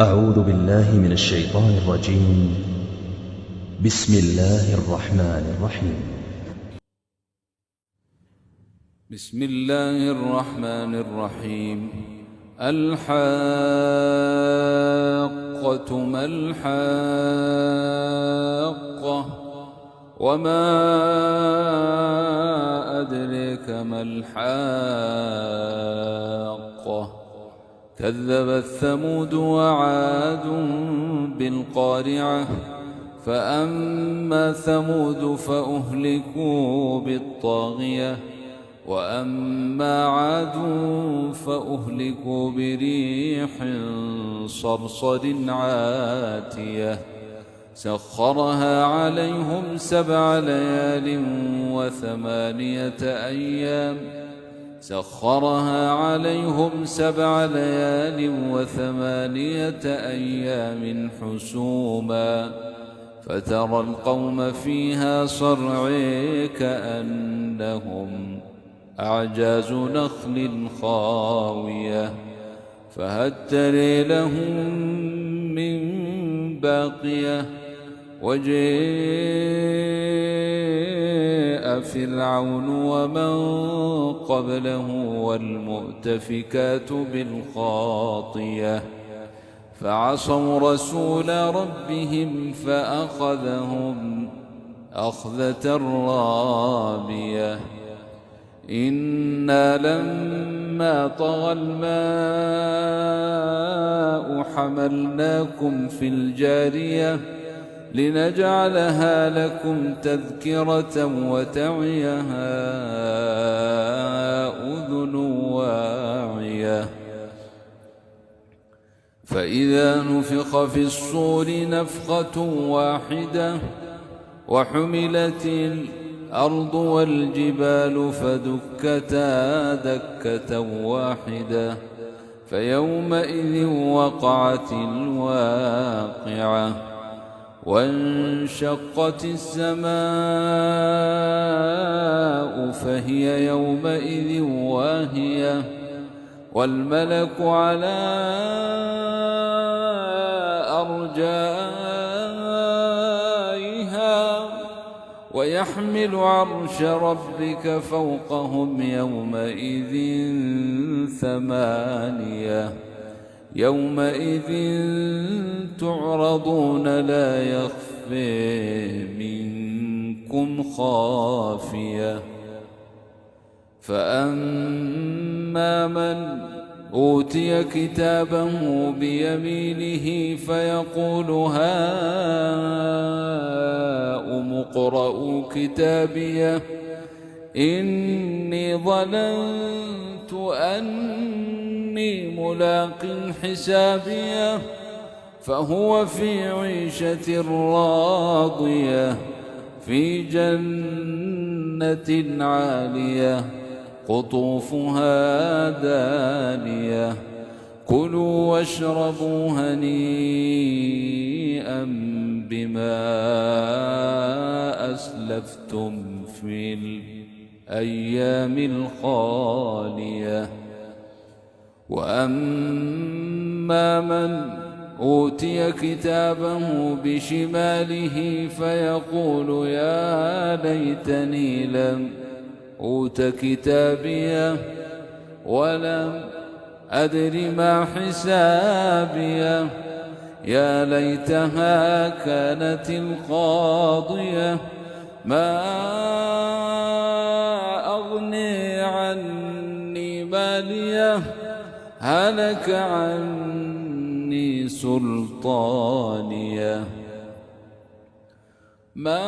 أعوذ بالله من الشيطان الرجيم. بسم الله الرحمن الرحيم. بسم الله الرحمن الرحيم. الحاقة ما الحاقة وما أدريك ما الحاقة كذبت ثمود وعاد بالقارعة فأما ثمود فأهلكوا بالطاغية وأما عاد فأهلكوا بريح صرصر عاتية سخرها عليهم 7 ليال و8 أيام حسوما فترى القوم فيها صرعى كأنهم أعجاز نخل خاوية فهل ترى لهم من باقية وجاء فرعون ومن قبله والمؤتفكات بالخاطية فعصوا رسول ربهم فأخذهم أخذة رابية إنا لما طغى الماء حملناكم في الجارية لنجعلها لكم تذكرة وتعيها أذن واعية فإذا نفخ في الصور نفخة واحدة وحملت الأرض والجبال فدكتا دكة واحدة فيومئذ وقعت الواقعة وانشقت السماء فهي يومئذ واهية والملك على أرجائها ويحمل عرش ربك فوقهم يومئذ 8 يومئذ تعرضون لا يخفى منكم خافية فأما من أوتي كتابه بيمينه فيقول هاؤم اقرءوا كتابيه إني ظننت أني ملاق حسابيه فهو في عيشة راضية في جنة عالية قطوفها دانية كلوا واشربوا هنيئا بما أسلفتم في الأيام الخالية وأما من أوتي كتابه بشماله فيقول يا ليتني لم أوت كتابيه ولم أدر ما حسابيه يا ليتها كانت القاضية ما أغني عني ماليه هلك عني سلطانيه ما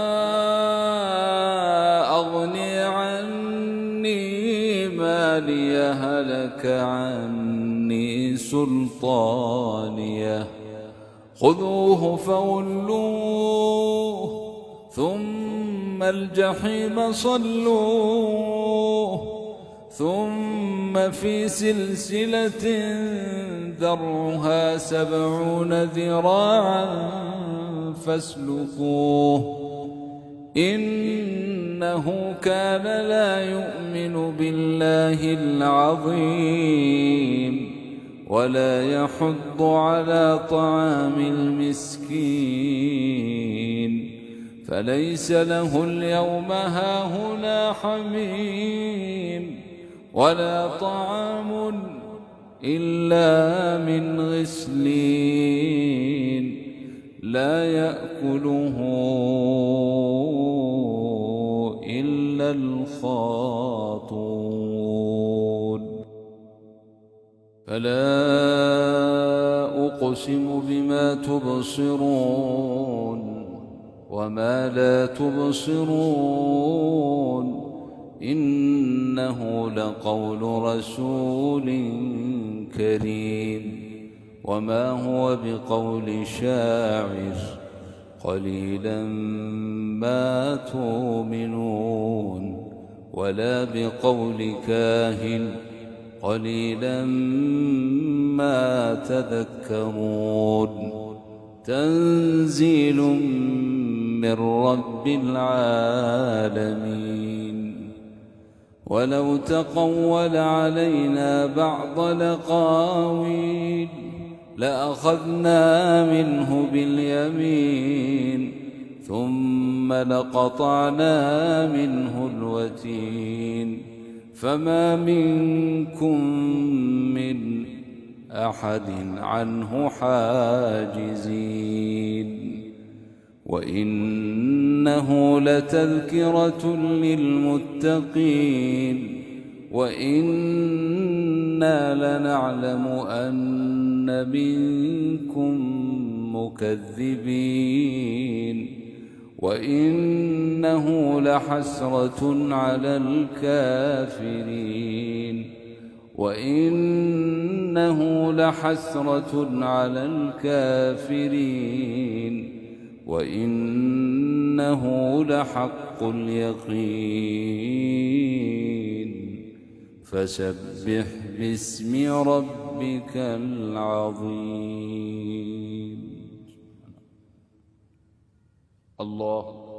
أغني عني ماليه هلك عني سلطانيه خذوه فغلوه ثم الجحيم صلوه ثم في سلسلة ذرعها 70 ذراعا فاسلكوه إنه كان لا يؤمن بالله العظيم ولا يحض على طعام المسكين فليس له اليوم هاهنا حميم ولا طعام إلا من غسلين لا يأكله إلا الخاطون فلا أقسم بما تبصرون وما لا تبصرون إنه لقول رسول كريم وما هو بقول شاعر قليلا ما تؤمنون ولا بقول كاهن قليلا ما تذكرون تنزيل من رب العالمين ولو تقول علينا بعض الأقاويل لأخذنا منه باليمين ثم لقطعنا منه الوتين فما منكم من أحد عنه حاجزين وإنه لتذكرة للمتقين وإنا لنعلم أن منكم مكذبين وإنه لحسرة على الكافرين وإنه لحسرة على الكافرين وإنه لحق اليقين فسبح باسم ربك العظيم الله